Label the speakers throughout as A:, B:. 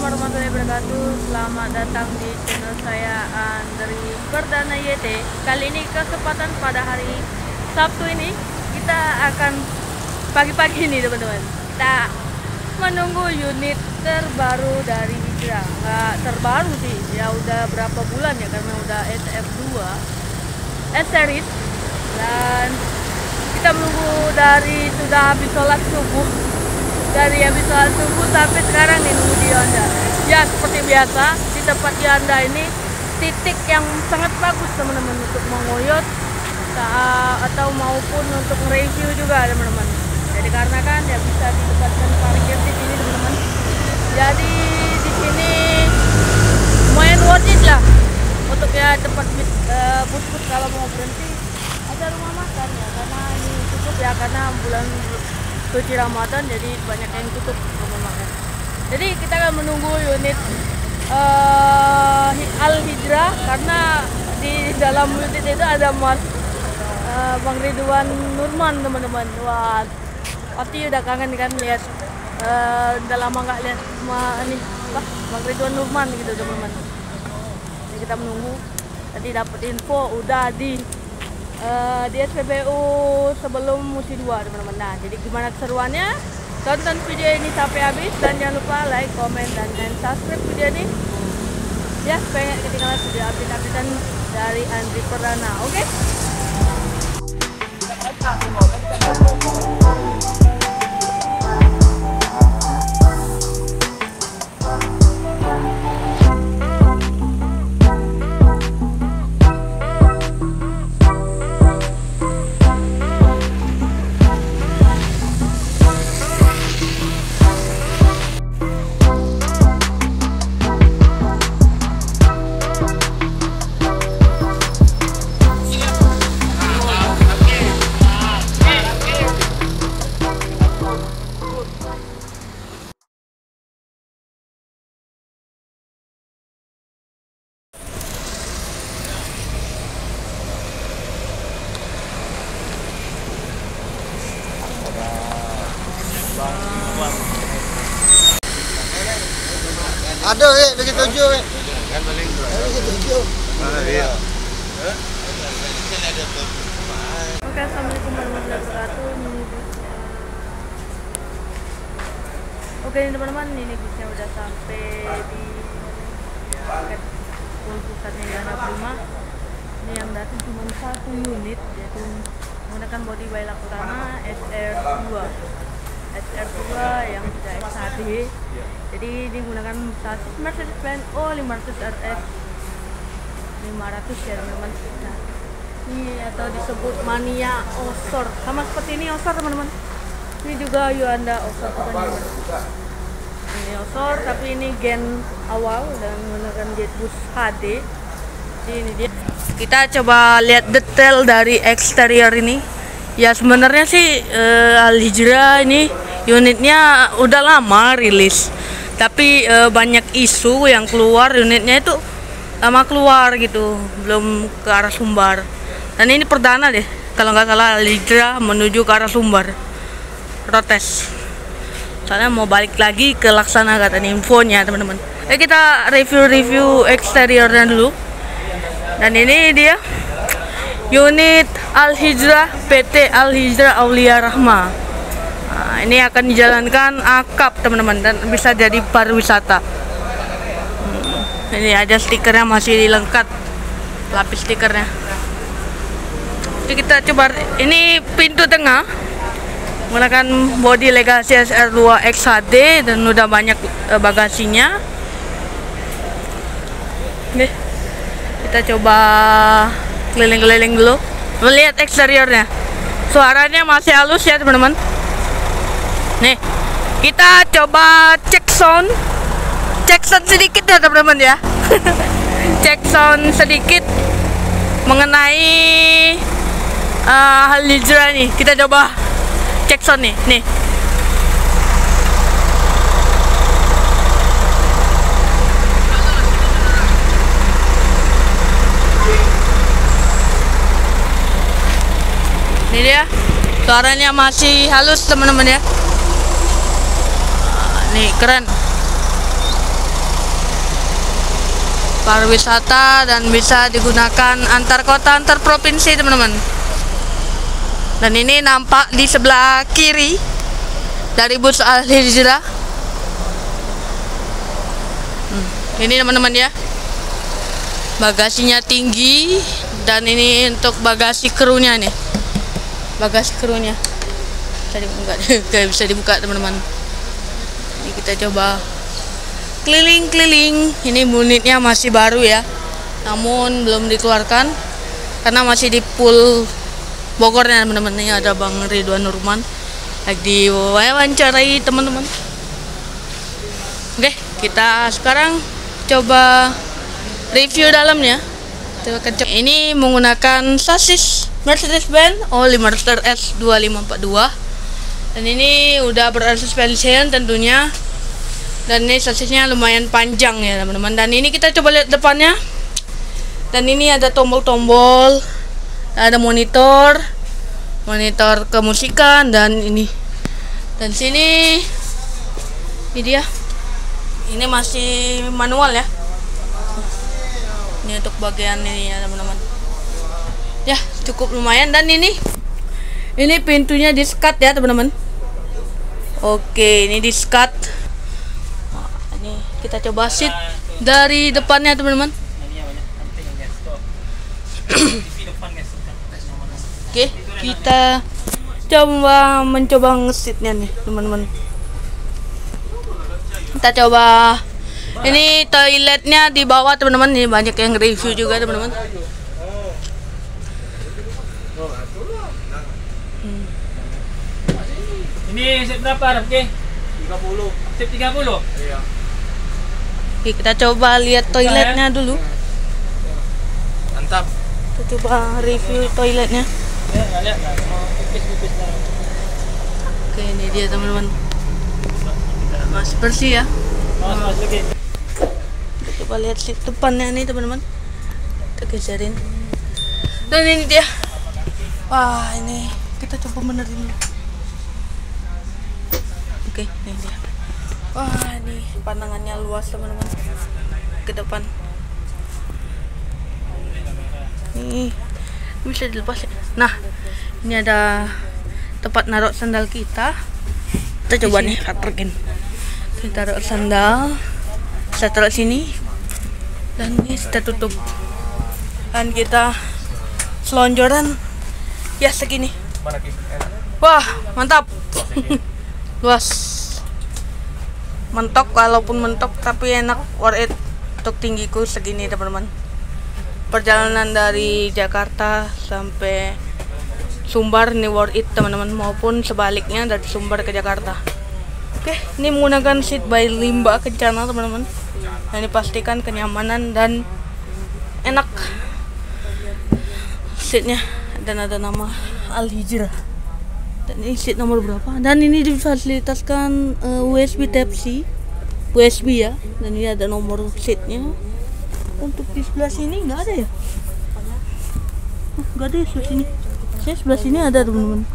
A: warahmatullahi wabarakatuh. Selamat datang di channel saya dari Perdana YT. Kali ini kesempatan pada hari Sabtu ini kita akan pagi-pagi ini teman-teman. Kita menunggu unit terbaru dari Hijrah. Nggak terbaru sih, ya udah berapa bulan ya karena udah SR2 S-Series. Dan kita menunggu dari sudah habis sholat subuh. Dari habis sholat subuh sampai sekarang nih nunggu di Honda. Ya seperti biasa di tempat di Honda ini titik yang sangat bagus teman-teman untuk mengoyot atau maupun untuk review juga teman-teman. Jadi karena kan ya bisa ditempatkan parkir di sini teman-teman. Jadi di sini lumayan worth it lah untuk ya tempat bus-bus kalau mau berhenti. Ada rumah makan ya karena ini tutup ya karena bulan suci Ramadan, jadi banyak yang tutup rumah makan. Jadi kita akan menunggu unit Al Hijrah karena di dalam unit itu ada Mas Bang Ridwan Nurman teman-teman. Wah, Oti udah kangen kan lihat, udah lama nggak lihat ini Bang Ridwan Nurman gitu teman-teman. Jadi kita menunggu. Tadi dapat info udah di SPBU sebelum musim 2 teman-teman. Nah, jadi gimana keseruannya? Tonton video ini sampai habis dan jangan lupa like, komen, dan subscribe video ini ya supaya nggak ketinggalan video update-updatean dari Andri Perdana. Oke?
B: Ada begitu tujuh
C: kan paling
B: begitu tujuh.
C: Iya.
A: Oke, assalamualaikum warahmatullahi wabarakatuh. Oke ini teman-teman, ini busnya udah sampai di paket pusatnya di anak rumah. Ini yang datang cuma satu unit, yaitu menggunakan body by Lakutana SR2 yang sudah XHD. Jadi ini menggunakan sasis Mercedes-Benz O500 RS 500 ya teman-teman. Nah, ini atau disebut Mania Osor, sama seperti ini Osor teman-teman. Ini juga Hyundai Osor teman-teman. Ini Osor tapi ini gen awal dan menggunakan Jetbus HD. Jadi ini dia. Kita coba lihat detail dari eksterior ini. Ya sebenarnya sih Al Hijrah ini unitnya udah lama rilis, tapi banyak isu yang keluar unitnya itu lama keluar gitu, belum ke arah Sumbar. Dan ini perdana deh kalau nggak salah Al Hijrah menuju ke arah Sumbar, protes soalnya mau balik lagi ke Laksana katanya infonya teman-teman. Kita review eksteriornya dulu. Dan ini dia unit Al Hijrah PT Al Hijrah Aulia Rahma. Nah, ini akan dijalankan akap teman-teman dan bisa jadi pariwisata. Ini ada stikernya masih dilengkap, lapis stikernya. Jadi kita coba, ini pintu tengah menggunakan bodi Legacy SR2 XHD dan udah banyak bagasinya. Nih, kita coba keliling-keliling dulu, melihat eksteriornya. Suaranya masih halus ya teman-teman. Nih, kita coba cek sound sedikit ya teman-teman ya. Cek sound sedikit mengenai Al Hijrah nih. Kita coba cek sound nih. Nih. Ini dia. Suaranya masih halus teman-teman ya. Nih keren. pariwisata dan bisa digunakan antar kota antar provinsi teman-teman. Dan ini nampak di sebelah kiri dari bus Al Hijrah. Ini teman-teman ya, bagasinya tinggi dan ini untuk bagasi krunya nih, bagasi krunya tadi enggak bisa dibuka teman-teman. Ini kita coba keliling-keliling. Ini unitnya masih baru ya, namun belum dikeluarkan karena masih di pool Bogornya teman-teman. Ini ada Bang Ridwan Nurman lagi diwawancarai teman-teman. Oke, kita sekarang coba review dalamnya. Ini menggunakan sasis Mercedes-Benz O500 RS 2542 dan ini udah bersuspension tentunya, dan ini sasisnya lumayan panjang ya teman-teman. Dan ini kita coba lihat depannya, dan ini ada tombol-tombol, ada monitor kemusikan, dan ini dan sini ini dia. Ini masih manual ya. Ini untuk bagian ini ya teman-teman. Ya cukup lumayan, dan ini pintunya di-skat ya teman-teman. Oke, ini di-skat. Nah, ini kita coba seat dari depannya teman-teman. Oke, kita mencoba nge-seatnya nih teman-teman. Kita coba, ini toiletnya di bawah teman-teman. Ini banyak yang review juga teman-teman.
C: Ini set berapa Oke? 30. Set 30? Iya.
A: Oke, kita coba lihat toiletnya dulu.
C: Mantap.
A: Kita coba review toiletnya.
C: Ya, lihat. Pipis lah.
A: Oke, ini dia teman-teman. Masih bersih ya.
C: Mas lagi.
A: Kita coba lihat seat depannya nih teman-teman. Kita geserin. Dan ini dia. Wah, ini kita coba benerin dulu. Oke, ini dia. Wah, ini pandangannya luas teman-teman ke depan. Ini bisa dilepas ya. Nah, ini ada tempat naruh sandal kita. Kita coba nih parkirkan. Kita taruh sandal, kita taruh sini, dan ini kita tutup. Dan kita selonjoran ya segini. Wah, mantap. Luas, mentok, walaupun mentok tapi enak, worth it untuk tinggiku segini teman-teman. Perjalanan dari Jakarta sampai Sumbar ini worth it teman-teman, maupun sebaliknya dari Sumbar ke Jakarta. Oke, ini menggunakan seat by Limba Kencana teman-teman. Nah, ini pastikan kenyamanan dan enak seatnya, dan ada nama Al Hijrah. Dan ini seat nomor berapa? Dan ini difasilitaskan USB Type-C, USB ya. Dan ini ada nomor seatnya. Untuk di sebelah sini nggak ada ya? Nggak ada ya sebelah sini. Saya sebelah sini ada teman-teman.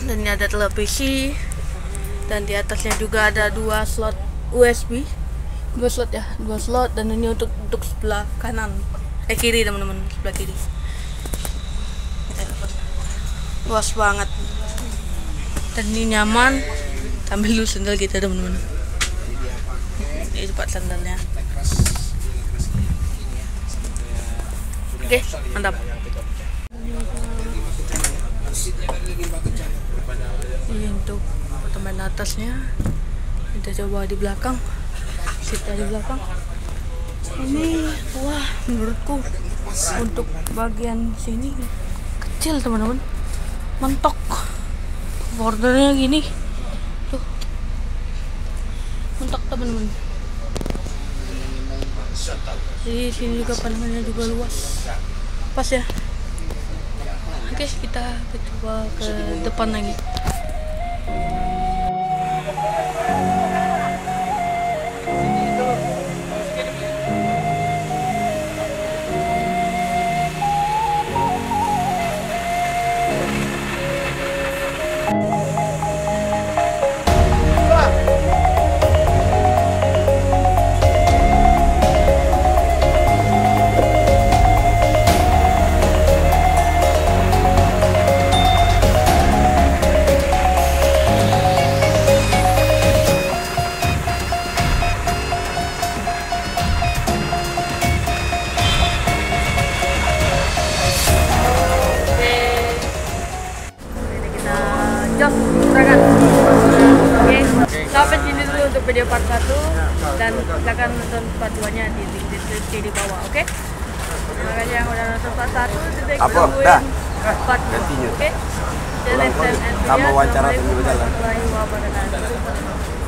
A: Dan ini ada televisi, dan di atasnya juga ada 2 slot USB, 2 slot ya, 2 slot. Dan ini untuk sebelah kanan, kiri teman-teman, sebelah kiri. Luas banget, dan ini nyaman. Ambil dulu sandal kita teman-teman. Ini tempat sandalnya. Oke, mantap. Ini untuk teman atasnya. Kita coba di belakang, kita di belakang. Ini wah, menurutku untuk bagian sini kecil teman-teman, mentok. Bordernya gini tuh, mentok teman-teman. Jadi sini juga pandangannya juga luas, pas ya. Oke, kita coba ke depan lagi. untuk video part 1 dan silakan nonton part 2-nya di link deskripsi di bawah, oke? Terima kasih yang udah nonton part 1, kita
D: Apa?
A: tungguin
D: Dah.
A: part 2,
D: Gantinya.
A: oke?
D: Ulang kali. Kamu wawancara sambil berjalan.
A: Warahmatullahi wabarakatuh.